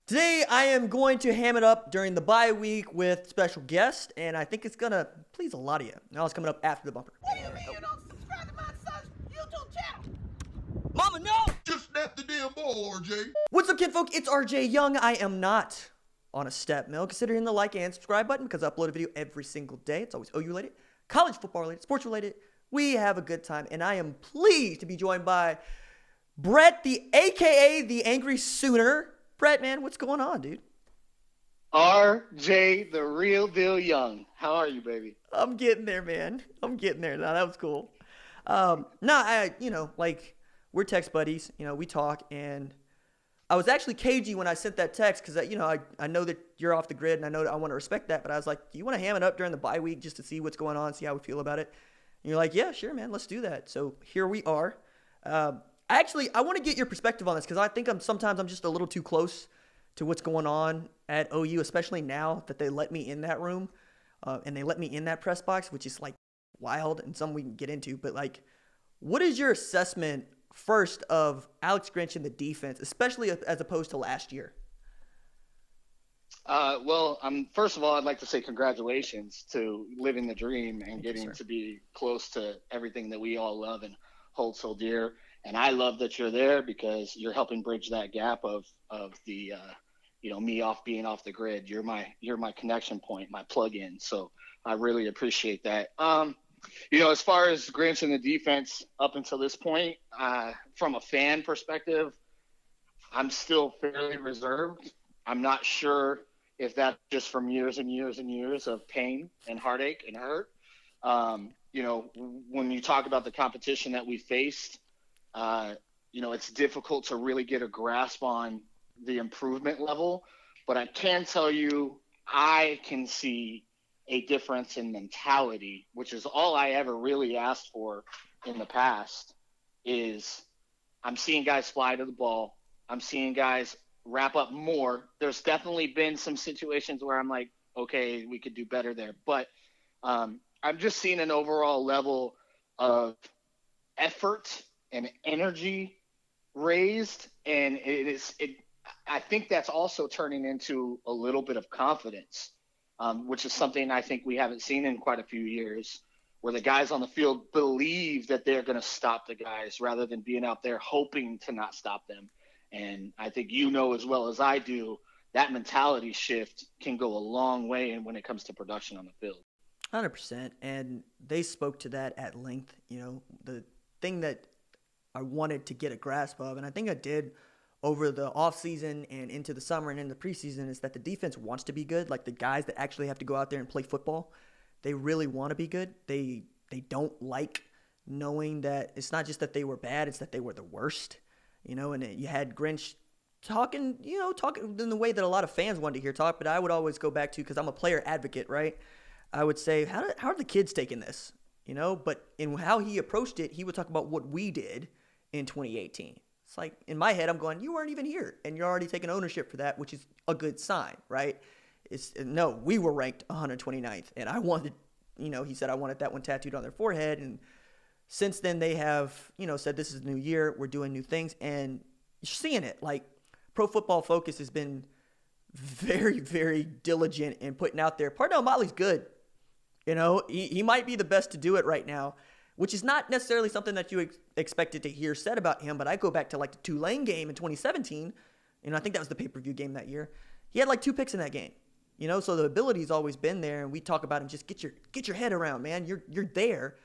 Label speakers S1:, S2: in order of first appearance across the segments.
S1: Today, I am going to ham it up during the bye week with special guest, and I think it's going to please a lot of you. Now it's coming up after the bumper.
S2: What do you mean you don't subscribe to my son's YouTube channel?
S1: Mama, no!
S3: Just snap the damn ball, RJ.
S1: What's up, kinfolk? It's RJ Young. I am not on a step mill. Consider hitting the like and subscribe button because I upload a video every single day. It's always OU related, college football related, sports related. We have a good time, and I am pleased to be joined by Brett, the AKA the Angry Sooner. Brett, man, what's going on, dude?
S4: RJ, the real deal Young. How are you, baby?
S1: I'm getting there, man. I'm getting there. Now that was cool. We're text buddies. We talk, and I was actually cagey when I sent that text because, I know that you're off the grid, and I know that I want to respect that. But I was like, do you want to ham it up during the bye week just to see what's going on, see how we feel about it? And you're like, yeah, sure, man, let's do that. So here we are. I want to get your perspective on this because I think sometimes I'm just a little too close to what's going on at OU, especially now that they let me in that room and they let me in that press box, which is like wild and something we can get into. But like, what is your assessment first of Alex Grinch and the defense, especially as opposed to last year?
S4: First of all, I'd like to say congratulations to living the dream and getting to be close to everything that we all love and hold so dear. And I love that you're there because you're helping bridge that gap of the me being off the grid. You're my connection point, my plug-in. So I really appreciate that. As far as Grinch and the defense up until this point, from a fan perspective, I'm still fairly reserved. I'm not sure if that's just from years and years and years of pain and heartache and hurt. When you talk about the competition that we faced, it's difficult to really get a grasp on the improvement level, but I can tell you I can see a difference in mentality, which is all I ever really asked for in the past. Is I'm seeing guys fly to the ball. I'm seeing guys wrap up more. There's definitely been some situations where I'm like, okay, we could do better there, but I'm just seeing an overall level of effort and energy raised, and I think that's also turning into a little bit of confidence, which is something I think we haven't seen in quite a few years, where the guys on the field believe that they're going to stop the guys rather than being out there hoping to not stop them. And I think as well as I do, that mentality shift can go a long way when it comes to production on the field.
S1: 100%. And they spoke to that at length. The thing that I wanted to get a grasp of, and I think I did over the offseason and into the summer and in the preseason, is that the defense wants to be good. Like the guys that actually have to go out there and play football, they really want to be good. They don't like knowing that it's not just that they were bad, it's that they were the worst. And you had Grinch talking in the way that a lot of fans wanted to hear talk, but I would always go back to, because I'm a player advocate, right? I would say, how are the kids taking this? But in how he approached it, he would talk about what we did in 2018. It's like, in my head, I'm going, you weren't even here, and you're already taking ownership for that, which is a good sign, right? We were ranked 129th, and I wanted, he said I wanted that one tattooed on their forehead, and since then they have, said this is a new year, we're doing new things, and you're seeing it. Like, Pro Football Focus has been very, very diligent in putting out there, Parnell Motley's good. He might be the best to do it right now, which is not necessarily something that you expected to hear said about him. But I go back to like the Tulane game in 2017. I think that was the pay-per-view game that year. He had like 2 picks in that game. So the ability's always been there, and we talk about him. Just get your head around, man. You're there.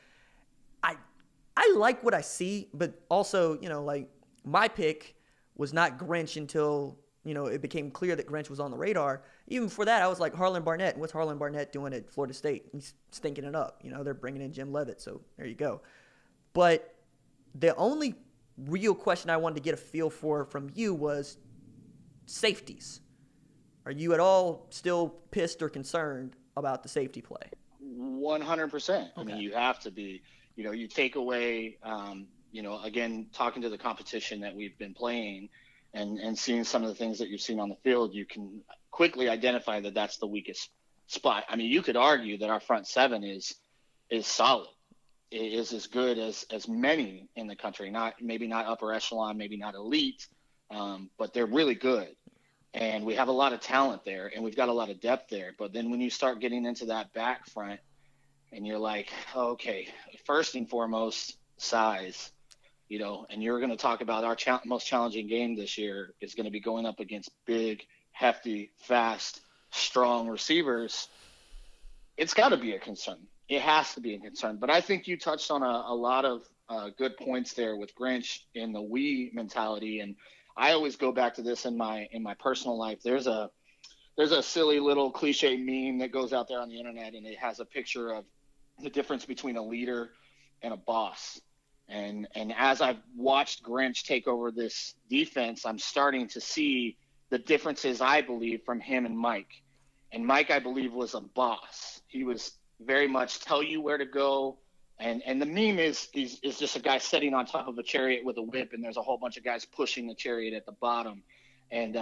S1: I like what I see, but also, like my pick was not Grinch until it became clear that Grinch was on the radar. Even before that, I was like Harlan Barnett. What's Harlan Barnett doing at Florida State? He's stinking it up. They're bringing in Jim Leavitt, so there you go. But the only real question I wanted to get a feel for from you was safeties. Are you at all still pissed or concerned about the safety play?
S4: 100%. Okay. I mean, you have to be. You take away, again, talking to the competition that we've been playing, and seeing some of the things that you've seen on the field, you can quickly identify that that's the weakest spot. I mean, you could argue that our front seven is solid. It is as good as many in the country. Maybe not upper echelon, maybe not elite, but they're really good. And we have a lot of talent there, and we've got a lot of depth there. But then when you start getting into that back front, and you're like, okay, first and foremost, size, and you're going to talk about our most challenging game this year is going to be going up against big, hefty, fast, strong receivers. It's got to be a concern. It has to be a concern. But I think you touched on a lot of good points there with Grinch in the we mentality. And I always go back to this in my personal life. There's a silly little cliche meme that goes out there on the internet, and it has a picture of the difference between a leader and a boss. And as I've watched Grinch take over this defense, I'm starting to see the differences, I believe, from him and Mike. And Mike, I believe, was a boss. He was very much tell you where to go. And the meme is just a guy sitting on top of a chariot with a whip, and there's a whole bunch of guys pushing the chariot at the bottom. And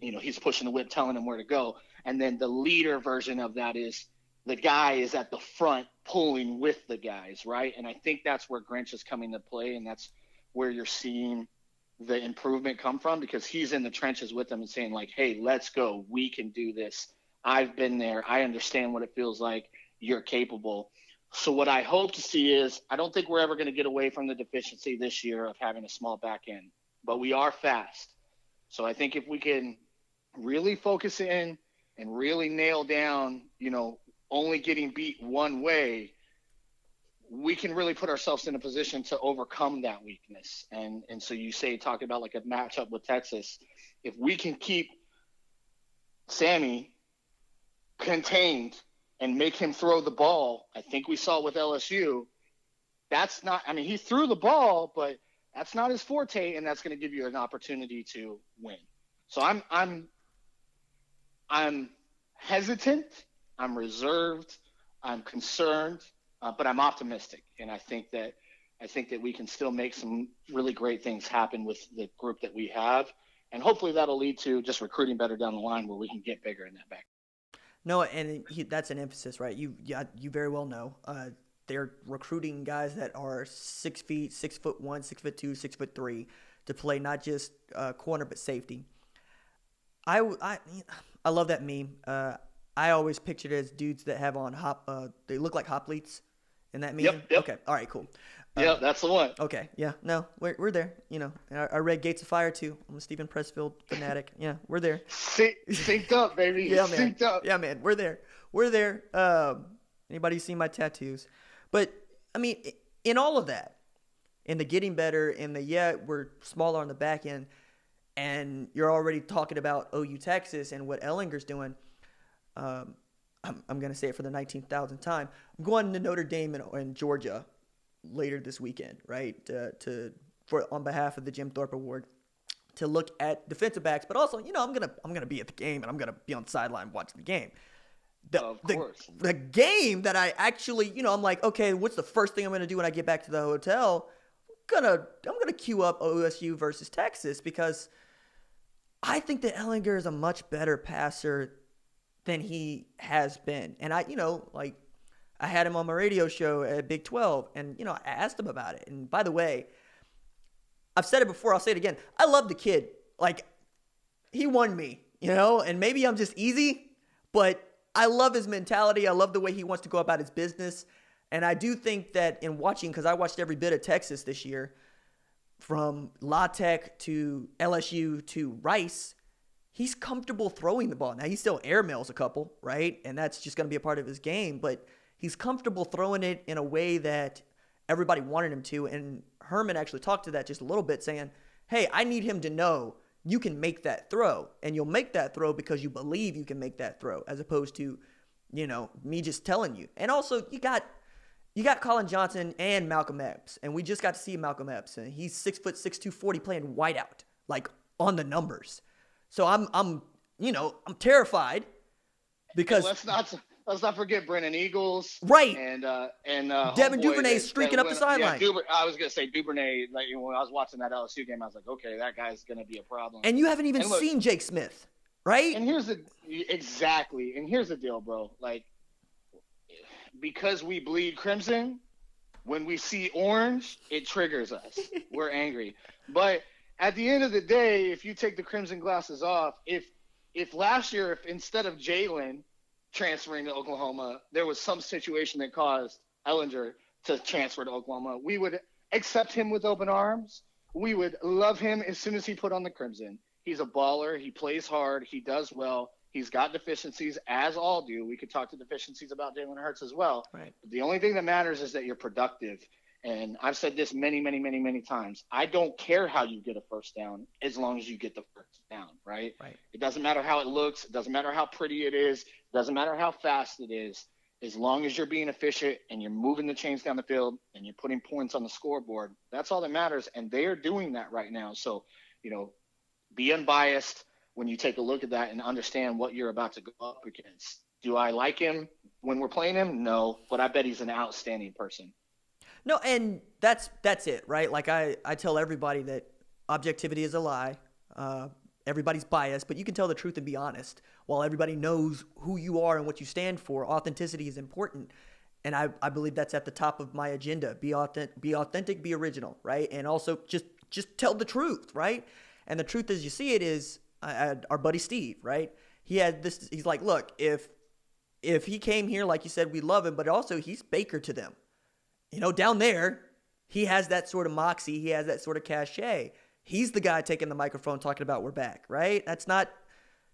S4: he's pushing the whip, telling them where to go. And then the leader version of that is the guy is at the front pulling with the guys, right? And I think that's where Grinch is coming to play, and that's where you're seeing the improvement come from, because he's in the trenches with them and saying, like, hey, let's go. We can do this. I've been there. I understand what it feels like. You're capable. So what I hope to see is, I don't think we're ever going to get away from the deficiency this year of having a small back end, but we are fast. So I think if we can really focus in and really nail down, only getting beat one way, we can really put ourselves in a position to overcome that weakness. And so you say, talking about like a matchup with Texas, if we can keep Sammy contained and make him throw the ball, I think we saw with LSU, he threw the ball, but that's not his forte, and that's going to give you an opportunity to win. So I'm hesitant, I'm reserved, I'm concerned, but I'm optimistic, and I think that we can still make some really great things happen with the group that we have, and hopefully that'll lead to just recruiting better down the line where we can get bigger in that back.
S1: No, and that's an emphasis, right? You very well know. They're recruiting guys that are 6 feet, 6'1", 6'2", 6'3", to play not just corner but safety. I love that meme. I always pictured it as dudes that have on they look like hoplites in that meme.
S4: Yep.
S1: Okay, all right, cool.
S4: Yeah, that's the one.
S1: Okay, yeah, no, we're there. And I read Gates of Fire too. I'm a Stephen Pressfield fanatic. Yeah, we're there.
S4: Synced up, baby.
S1: Yeah, man.
S4: Synced up.
S1: Yeah, man, we're there. Anybody seen my tattoos? But I mean, in all of that, in the getting better, in the we're smaller on the back end, and you're already talking about OU Texas and what Ellinger's doing. I'm going to say it for the 19,000th time. I'm going to Notre Dame and Georgia later this weekend, right? On behalf of the Jim Thorpe Award, to look at defensive backs, but also, I'm gonna be at the game, and I'm gonna be on the sideline watching the game. The game that I actually, I'm like, okay, what's the first thing I'm gonna do when I get back to the hotel? I'm gonna queue up OSU versus Texas, because I think that Ellinger is a much better passer than he has been, and I had him on my radio show at Big 12, and, I asked him about it. And by the way, I've said it before, I'll say it again. I love the kid. Like, he won me, and maybe I'm just easy, but I love his mentality. I love the way he wants to go about his business. And I do think that in watching, because I watched every bit of Texas this year, from La Tech to LSU to Rice, he's comfortable throwing the ball. Now, he still airmails a couple, right? And that's just going to be a part of his game, but he's comfortable throwing it in a way that everybody wanted him to. And Herman actually talked to that just a little bit, saying, hey, I need him to know you can make that throw. And you'll make that throw because you believe you can make that throw, as opposed to, me just telling you. And also, you got Colin Johnson and Malcolm Epps. And we just got to see Malcolm Epps. And he's 6'6", 240, playing whiteout, like on the numbers. So I'm terrified, because
S4: Let's not forget Brennan Eagles,
S1: right?
S4: And
S1: Devin Duvernay streaking up the sideline.
S4: Yeah, I was gonna say Duvernay. Like, when I was watching that LSU game, I was like, okay, that guy's gonna be a problem.
S1: And you haven't even seen Jake Smith, right?
S4: And here's the deal, bro. Like, because we bleed crimson, when we see orange, it triggers us. We're angry. But at the end of the day, if you take the crimson glasses off, if if last year, if instead of Jalen transferring to Oklahoma, there was some situation that caused Ellinger to transfer to Oklahoma, we would accept him with open arms. We would love him as soon as he put on the crimson. He's a baller. He plays hard. He does well. He's got deficiencies, as all do. We could talk to deficiencies about Jalen Hurts as well.
S1: Right.
S4: But the only thing that matters is that you're productive. And I've said this many, many, many, many times. I don't care how you get a first down as long as you get the first down, right? It doesn't matter how it looks. It doesn't matter how pretty it is. It doesn't matter how fast it is. As long as you're being efficient and you're moving the chains down the field and you're putting points on the scoreboard, that's all that matters. And they are doing that right now. So, be unbiased when you take a look at that and understand what you're about to go up against. Do I like him when we're playing him? No, but I bet he's an outstanding person.
S1: No, and that's it, right? Like I tell everybody that objectivity is a lie. Everybody's biased, but you can tell the truth and be honest. While everybody knows who you are and what you stand for, authenticity is important. And I believe that's at the top of my agenda. Be authentic, be original, right? And also just tell the truth, right? And the truth as you see it is our buddy Steve, right? He had this, he's like, look, if he came here, like you said, we love him, but also he's Baker to them. Down there, he has that sort of moxie. He has that sort of cachet. He's the guy taking the microphone talking about we're back, right? That's not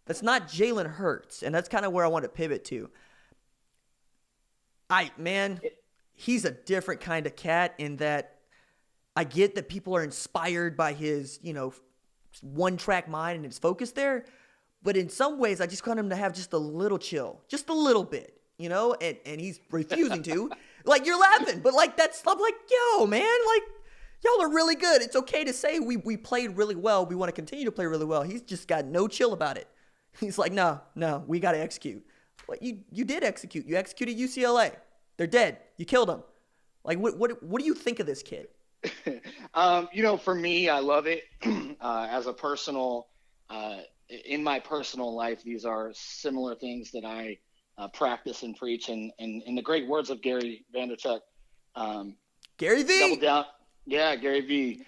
S1: Jalen Hurts, and that's kind of where I want to pivot to. He's a different kind of cat in that I get that people are inspired by his, one-track mind and his focus there, but in some ways I just want him to have just a little chill, just a little bit, and he's refusing to. Like, you're laughing, but I'm like, yo, man, like, y'all are really good. It's okay to say we played really well. We want to continue to play really well. He's just got no chill about it. He's like, no, we got to execute. Well, you did execute. You executed UCLA. They're dead. You killed them. Like, what do you think of this kid?
S4: For me, I love it. As a personal, in my personal life, these are similar things that I practice and preach. And in the great words of Gary Vaynerchuk,
S1: Gary V.
S4: Double down. Yeah, Gary V.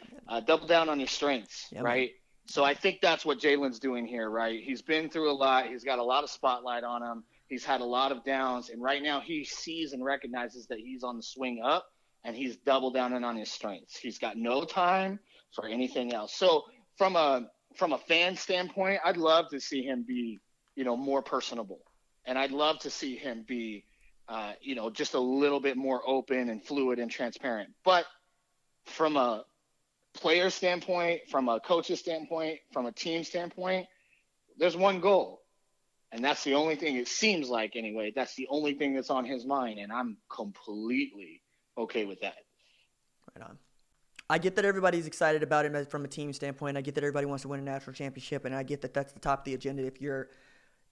S4: Double down on your strengths,
S1: yeah,
S4: right? Man. So I think that's what Jalen's doing here, right? He's been through a lot. He's got a lot of spotlight on him. He's had a lot of downs. And right now he sees and recognizes that he's on the swing up, and he's double downing on his strengths. He's got no time for anything else. So from a fan standpoint, I'd love to see him be, more personable. And I'd love to see him be, just a little bit more open and fluid and transparent. But from a player standpoint, from a coach's standpoint, from a team standpoint, there's one goal. And that's the only thing, it seems like anyway, that's the only thing that's on his mind. And I'm completely okay with that.
S1: Right on. I get that everybody's excited about him from a team standpoint. I get that everybody wants to win a national championship. And I get that that's the top of the agenda if you're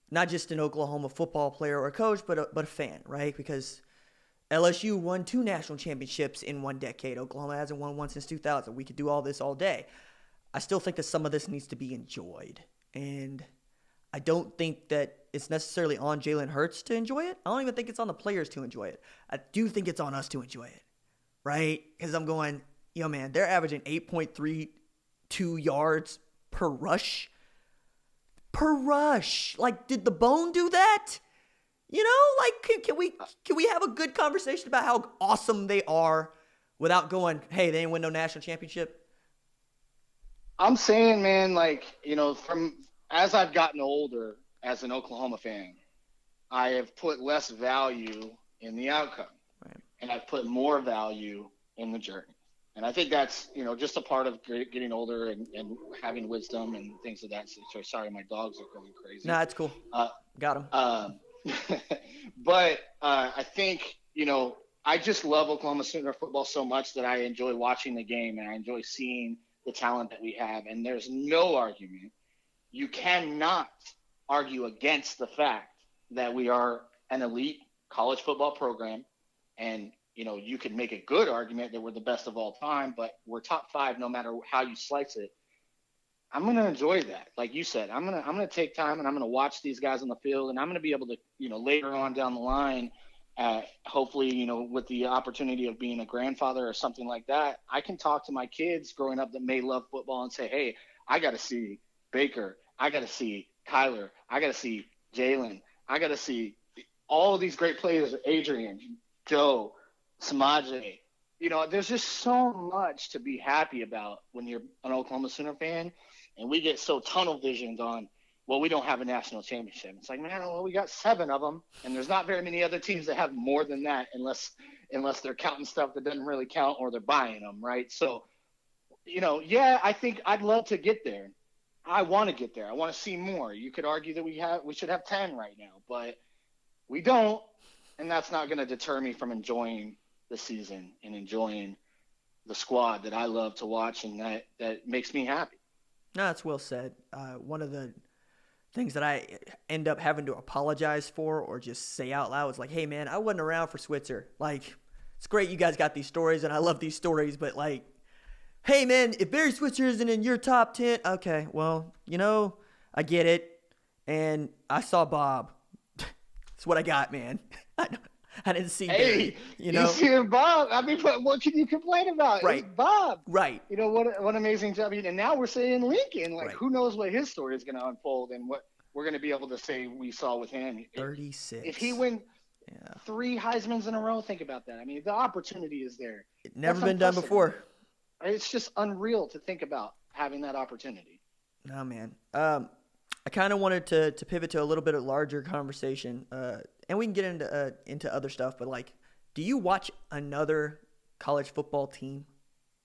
S1: not just an Oklahoma football player or coach, but a fan, right? Because LSU won 2 national championships in 1 decade. Oklahoma hasn't won one since 2000. We could do all this all day. I still think that some of this needs to be enjoyed. And I don't think that it's necessarily on Jalen Hurts to enjoy it. I don't even think it's on the players to enjoy it. I do think it's on us to enjoy it, right? Because I'm going, man, they're averaging 8.32 yards per rush. Like, did the bone do that? Can we have a good conversation about how awesome they are without going, hey, they didn't win no national championship?
S4: I'm saying, man, from as I've gotten older as an Oklahoma fan, I have put less value in the outcome.
S1: Right.
S4: And I've put more value in the journey. And I think that's, just a part of getting older and having wisdom and things of that nature. Sorry, my dogs are going crazy.
S1: Nah, it's cool. Got them.
S4: But I think, I just love Oklahoma Sooner football so much that I enjoy watching the game and I enjoy seeing the talent that we have. And there's no argument. You cannot argue against the fact that we are an elite college football program. And, you could make a good argument that we're the best of all time, but we're top 5 no matter how you slice it. I'm going to enjoy that. Like you said, I'm going to take time and I'm going to watch these guys on the field, and I'm going to be able to, later on down the line, hopefully, with the opportunity of being a grandfather or something like that, I can talk to my kids growing up that may love football and say, hey, I got to see Baker. I got to see Kyler. I got to see Jalen. I got to see all of these great players, Adrian, Joe, Samaje. There's just so much to be happy about when you're an Oklahoma Sooner fan, and we get so tunnel visioned on, well, we don't have a national championship. It's like, man, well, we got 7 of them, and there's not very many other teams that have more than that unless they're counting stuff that doesn't really count or they're buying them, right? So, I think I'd love to get there. I want to get there. I want to see more. You could argue that we should have 10 right now, but we don't, and that's not going to deter me from enjoying the season and enjoying the squad that I love to watch and that makes me happy.
S1: No, that's well said. One of the things that I end up having to apologize for or just say out loud is like, hey, man, I wasn't around for Switzer. Like, it's great you guys got these stories, and I love these stories, but, like, hey, man, if Barry Switzer isn't in your top 10, okay, well, I get it, and I saw Bob. That's what I got, man. I didn't see Barry,
S4: you see Bob. I mean, what can you complain about?
S1: Right.
S4: It's Bob.
S1: Right.
S4: What an amazing job. And now we're saying Lincoln. Like,
S1: right.
S4: Who knows what his story is going to unfold and what we're going to be able to say we saw with him.
S1: 36.
S4: If he wins 3 Heismans in a row, think about that. I mean, the opportunity is there.
S1: It's never been done before.
S4: It's just unreal to think about having that opportunity.
S1: Oh, man. I kind of wanted to pivot to a little bit of larger conversation, and we can get into other stuff. But, like, do you watch another college football team,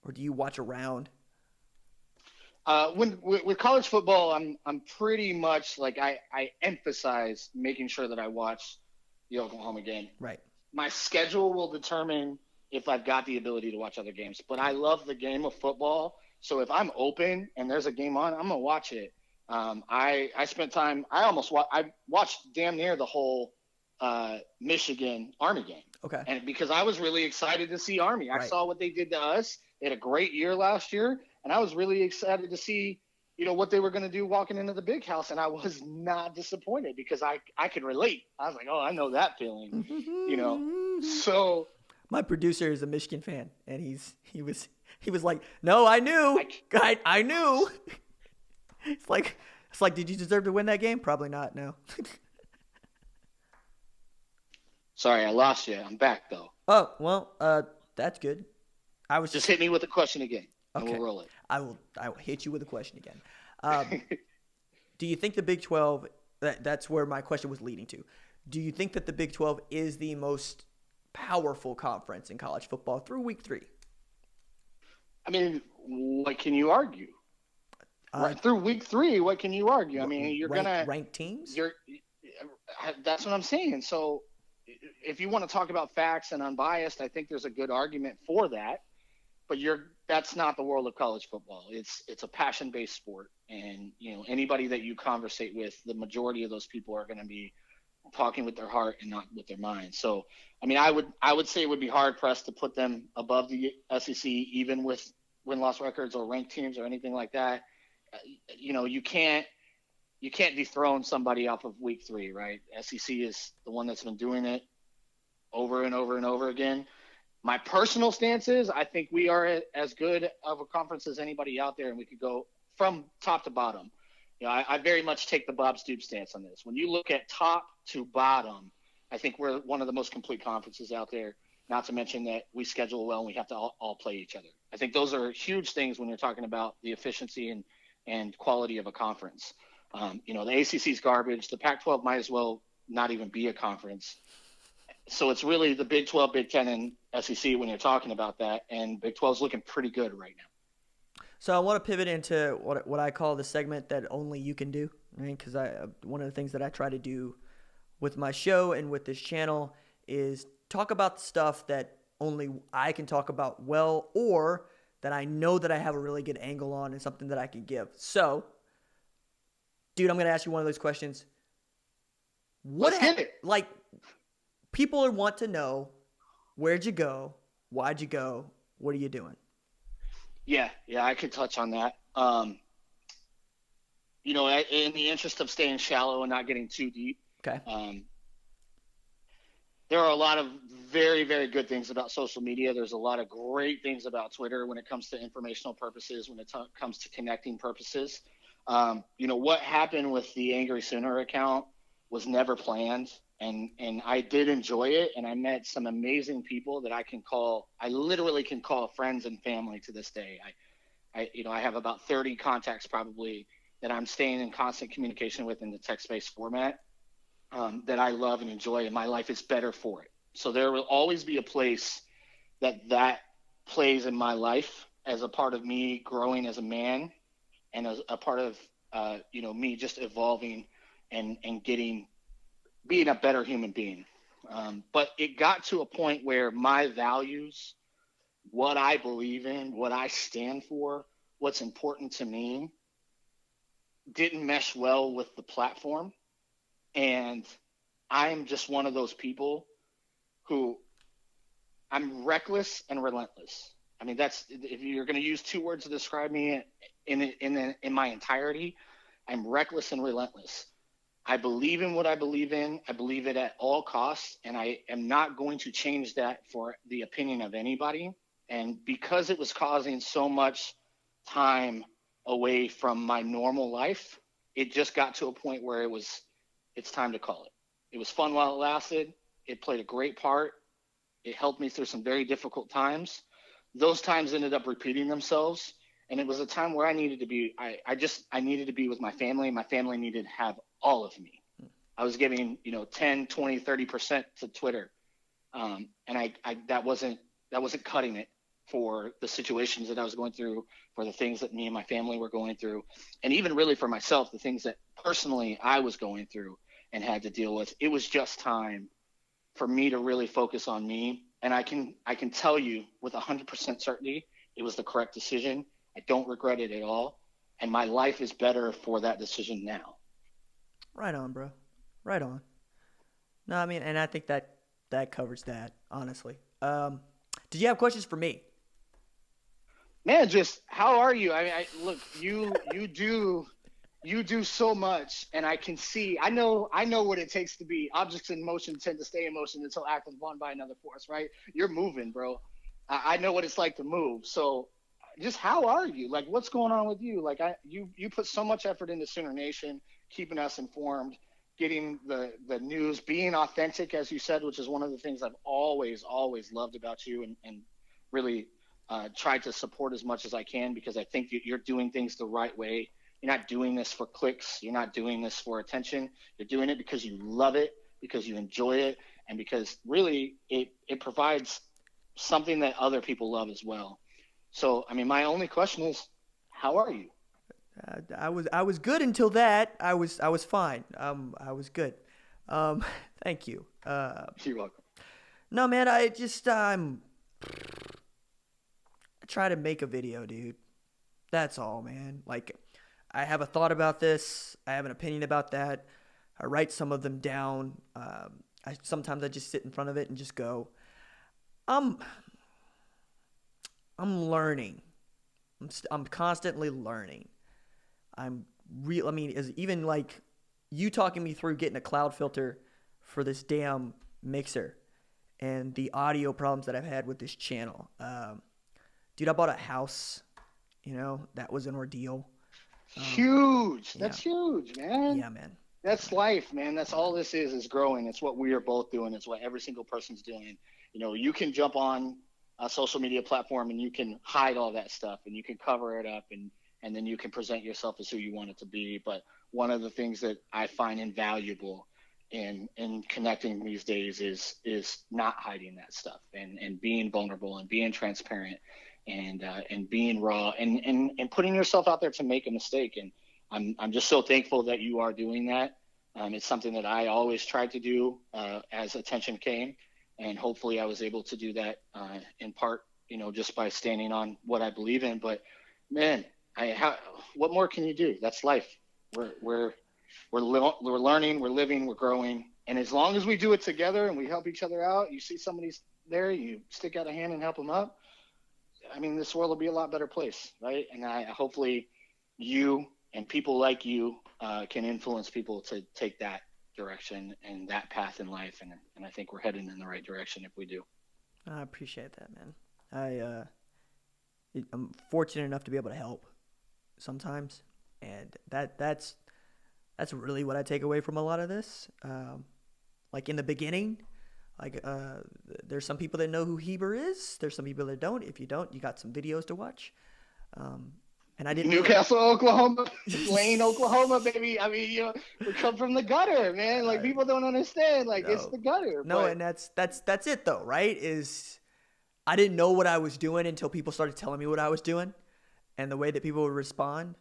S1: or do you watch around?
S4: With college football, I'm pretty much like I emphasize making sure that I watch the Oklahoma game.
S1: Right. My
S4: schedule will determine if I've got the ability to watch other games. But I love the game of football, so if I'm open and there's a game on, I'm gonna watch it. I spent time. I watched damn near the whole Michigan Army game.
S1: Okay.
S4: And because I was really excited to see Army. I saw what they did to us. They had a great year last year, and I was really excited to see, what they were going to do walking into the big house, and I was not disappointed because I could relate. I was like, oh, I know that feeling, So
S1: my producer is a Michigan fan, and he was like, no, I knew. I knew. It's like, did you deserve to win that game? Probably not. No.
S4: Sorry, I lost you. I'm back though.
S1: Oh, well, that's good. I was
S4: just hit me with the question again.
S1: Okay.
S4: And we'll roll it.
S1: I will hit you with a question again. Do you think the Big 12? That's where my question was leading to. Do you think that the Big 12 is the most powerful conference in college football through week 3?
S4: I mean, what can you argue? Through week 3, what can you argue? I mean, you're gonna
S1: rank teams.
S4: That's what I'm saying. So, if you want to talk about facts and unbiased, I think there's a good argument for that. But that's not the world of college football. It's a passion-based sport, and anybody that you conversate with, the majority of those people are going to be talking with their heart and not with their mind. So, I mean, I would say it would be hard pressed to put them above the SEC, even with win-loss records or ranked teams or anything like that. You can't dethrone somebody off of week 3, right? SEC is the one that's been doing it over and over and over again. My personal stance is I think we are as good of a conference as anybody out there, and we could go from top to bottom. I very much take the Bob Stoops stance on this. When you look at top to bottom, I think we're one of the most complete conferences out there, not to mention that we schedule well and we have to all play each other. I think those are huge things when you're talking about the efficiency and quality of a conference. The ACC is garbage. The Pac-12 might as well not even be a conference. So it's really the Big 12, Big 10, and SEC when you're talking about that, and Big 12 is looking pretty good right now.
S1: So I want to pivot into what I call the segment that only you can do, right? Because one of the things that I try to do with my show and with this channel is talk about the stuff that only I can talk about well, or that I know that I have a really good angle on and something that I can give. So, dude, I'm going to ask you one of those questions.
S4: Let's get it.
S1: Like, people want to know, where'd you go? Why'd you go? What are you doing?
S4: Yeah, I could touch on that. In the interest of staying shallow and not getting too deep.
S1: Okay.
S4: There are a lot of very, very good things about social media. There's a lot of great things about Twitter when it comes to informational purposes, when it comes to connecting purposes. What happened with the Angry Sooner account was never planned. And I did enjoy it. And I met some amazing people that I literally can call friends and family to this day. I have about 30 contacts probably that I'm staying in constant communication with in the text-based format that I love and enjoy, and my life is better for it. So there will always be a place that plays in my life as a part of me growing as a man and as a part of, me just evolving and being a better human being. But it got to a point where my values, what I believe in, what I stand for, what's important to me, didn't mesh well with the platform. And I'm just one of those people who I'm reckless and relentless. I mean, that's, if you're going to use two words to describe me in my entirety, I'm reckless and relentless. I believe in what I believe in. I believe it at all costs, and I am not going to change that for the opinion of anybody. And because it was causing so much time away from my normal life, it just got to a point where it's time to call it. It was fun while it lasted. It played a great part. It helped me through some very difficult times. Those times ended up repeating themselves. And it was a time where I needed to be, I needed to be with my family. My family needed to have all of me. I was giving, 10, 20, 30% to Twitter. And that wasn't cutting it for the situations that I was going through, for the things that me and my family were going through. And even really for myself, the things that personally I was going through and had to deal with. It was just time for me to really focus on me. And I can tell you with 100% certainty, it was the correct decision. I don't regret it at all. And my life is better for that decision now.
S1: Right on, bro. Right on. No, I mean, and I think that covers that, honestly. Did you have questions for me?
S4: Man, just how are you? I mean, look, you do so much, and I can see. I know what it takes to be. Objects in motion tend to stay in motion until acted upon by another force, right? You're moving, bro. I know what it's like to move. So, just how are you? Like, what's going on with you? Like, you put so much effort into Sooner Nation, keeping us informed, getting the news, being authentic, as you said, which is one of the things I've always loved about you, and really tried to support as much as I can, because I think you're doing things the right way. You're not doing this for clicks. You're not doing this for attention. You're doing it because you love it, because you enjoy it, and because really it provides something that other people love as well. So, I mean, my only question is, how are you?
S1: I was good until that. I was fine. I was good. Thank you.
S4: You're welcome.
S1: No, man, I try to make a video, dude. That's all, man. Like, I have a thought about this. I have an opinion about that. I write some of them down. Sometimes I just sit in front of it and just go, I'm learning. I'm constantly learning. I mean, is even like you talking me through getting a cloud filter for this damn mixer and the audio problems that I've had with this channel. Dude, I bought a house. That was an ordeal.
S4: Huge.
S1: Yeah.
S4: That's huge, man.
S1: Yeah, man.
S4: That's life, man. That's all this is growing. It's what we are both doing. It's what every single person's doing. You can jump on a social media platform and you can hide all that stuff and you can cover it up and then you can present yourself as who you want it to be. But one of the things that I find invaluable in connecting these days is not hiding that stuff and being vulnerable and being transparent and being raw and putting yourself out there to make a mistake. And I'm just so thankful that you are doing that. It's something that I always tried to do as attention came. And hopefully I was able to do that in part, just by standing on what I believe in. But man, what more can you do? That's life. We're learning, we're living, we're growing. And as long as we do it together and we help each other out, you see somebody's there, you stick out a hand and help them up. I mean, this world will be a lot better place, right? And hopefully you and people like you can influence people to take that direction and that path in life. And I think we're heading in the right direction if we do.
S1: I appreciate that, man. I'm fortunate enough to be able to help sometimes. And that's really what I take away from a lot of this. Like in the beginning, like there's some people that know who Heber is. There's some people that don't. If you don't, you got some videos to watch. And I didn't
S4: Newcastle, Oklahoma, Lane, Oklahoma, baby. I mean, we come from the gutter, man. Like people don't understand. Like it's the gutter.
S1: No, and that's it though, right? Is I didn't know what I was doing until people started telling me what I was doing, and the way that people would respond.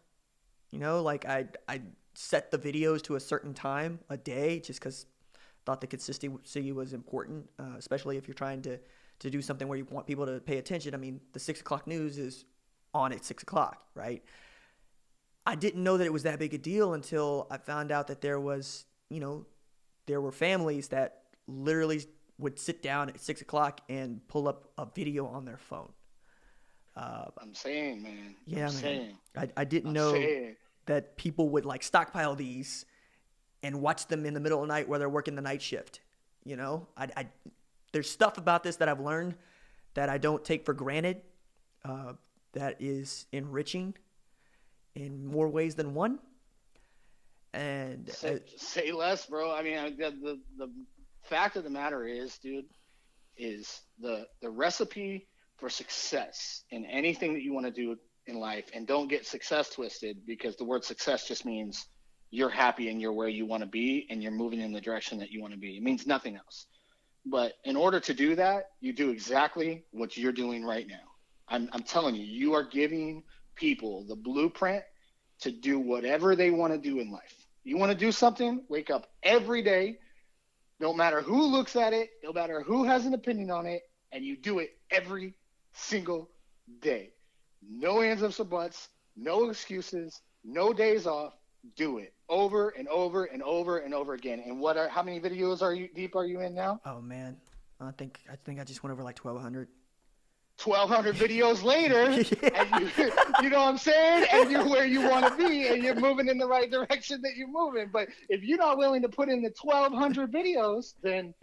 S1: Like I set the videos to a certain time a day just because I thought the consistency was important, especially if you're trying to do something where you want people to pay attention. I mean, the 6 o'clock news is on at 6 o'clock, right? I didn't know that it was that big a deal until I found out that there were families that literally would sit down at 6 o'clock and pull up a video on their phone.
S4: I'm saying, man.
S1: Yeah,
S4: I'm saying.
S1: I didn't know that people would like stockpile these and watch them in the middle of the night while they're working the night shift. There's stuff about this that I've learned that I don't take for granted. That is enriching in more ways than one. And
S4: say less, bro. I mean, the fact of the matter is, dude, is the recipe for success in anything that you want to do in life, and don't get success twisted, because the word success just means you're happy and you're where you want to be and you're moving in the direction that you want to be. It means nothing else. But in order to do that, you do exactly what you're doing right now. I'm telling you, you are giving people the blueprint to do whatever they want to do in life. You want to do something, wake up every day, no matter who looks at it, no matter who has an opinion on it, and you do it every single day. No ands, ifs, or buts, no excuses, no days off. Do it over and over and over and over again. And how many videos are you in now?
S1: Oh man, I think I just went over like 1,200.
S4: 1,200 videos later, and you know what I'm saying? And you're where you want to be, and you're moving in the right direction that you're moving. But if you're not willing to put in the 1,200 videos, then,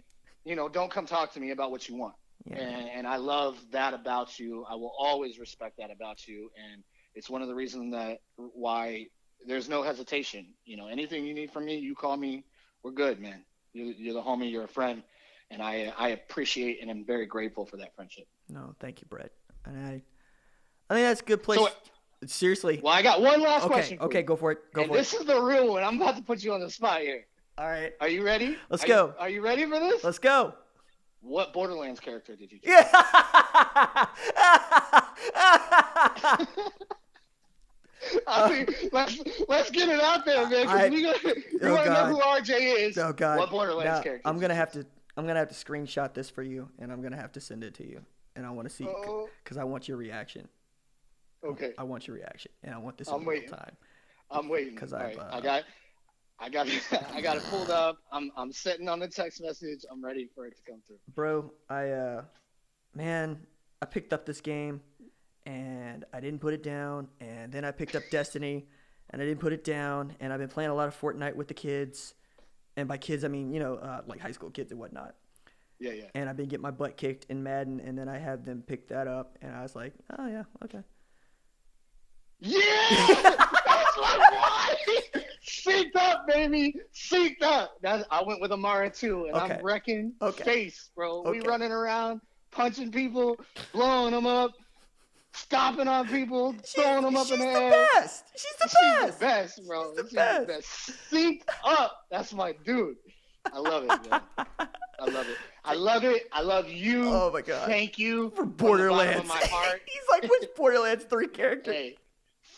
S4: don't come talk to me about what you want. Yeah. And I love that about you. I will always respect that about you. And it's one of the reasons why there's no hesitation. Anything you need from me, you call me. We're good, man. You're the homie. You're a friend. And I appreciate and am very grateful for that friendship.
S1: No, thank you, Brett. And I think that's a good place. Seriously.
S4: Well, I got one last question.
S1: Okay, go for it.
S4: This is the real one. I'm about to put you on the spot here.
S1: All right.
S4: Are you ready?
S1: Let's go.
S4: Are you ready for this?
S1: Let's go.
S4: What Borderlands character did you choose?
S1: Yeah.
S4: I think let's get it out there, man. Because we want to know who RJ is.
S1: Oh God.
S4: What Borderlands character?
S1: I'm gonna have to screenshot this for you, and I'm gonna have to send it to you, and I want to see because I want your reaction.
S4: Okay.
S1: I want your reaction, and I want this in real time.
S4: I'm waiting.
S1: Because
S4: I got it pulled up. I'm sitting on the text message. I'm ready for it to come through.
S1: Bro, I picked up this game and I didn't put it down, and then I picked up Destiny and I didn't put it down, and I've been playing a lot of Fortnite with the kids, and by kids I mean like high school kids and whatnot.
S4: Yeah.
S1: And I've been getting my butt kicked in Madden, and then I had them pick that up, and I was like, oh yeah, okay.
S4: Yeah, that's my boy. Synced up, baby. Synced up. I went with Amara too, and I'm wrecking face, bro. We running around, punching people, blowing them up, stomping on people, throwing them up in the air.
S1: She's the best,
S4: bro.
S1: She's the best.
S4: Synced up. That's my dude. I love it, man. I love it. I love it. I love you.
S1: Oh my God.
S4: Thank you
S1: for Borderlands.
S4: From the bottom of my heart.
S1: He's like, which Borderlands 3 character?
S4: Hey,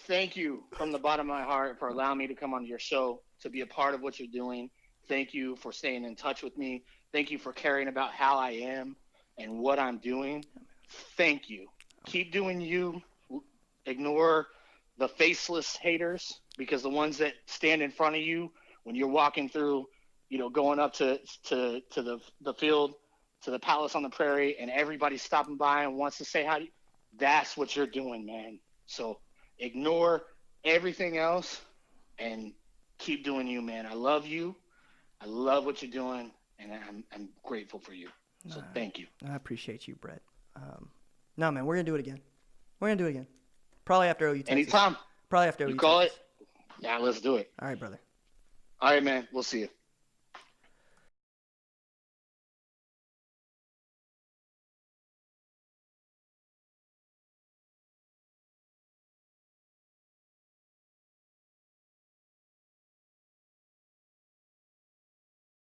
S4: thank you from the bottom of my heart for allowing me to come on your show, to be a part of what you're doing. Thank you for staying in touch with me. Thank you for caring about how I am and what I'm doing. Thank you. Keep doing you. Ignore the faceless haters, because the ones that stand in front of you when you're walking through, going up to the field, to the palace on the prairie, and everybody's stopping by and wants to say hi to you, that's what you're doing, man. So ignore everything else and keep doing you, man. I love you. I love what you're doing, and I'm grateful for you. So thank you.
S1: I appreciate you, Brett. No, man, we're going to do it again. Probably after OU Texas.
S4: Anytime.
S1: Probably after OU
S4: You call
S1: Texas.
S4: it. Yeah, let's do it.
S1: All right, brother.
S4: All right, man. We'll see you.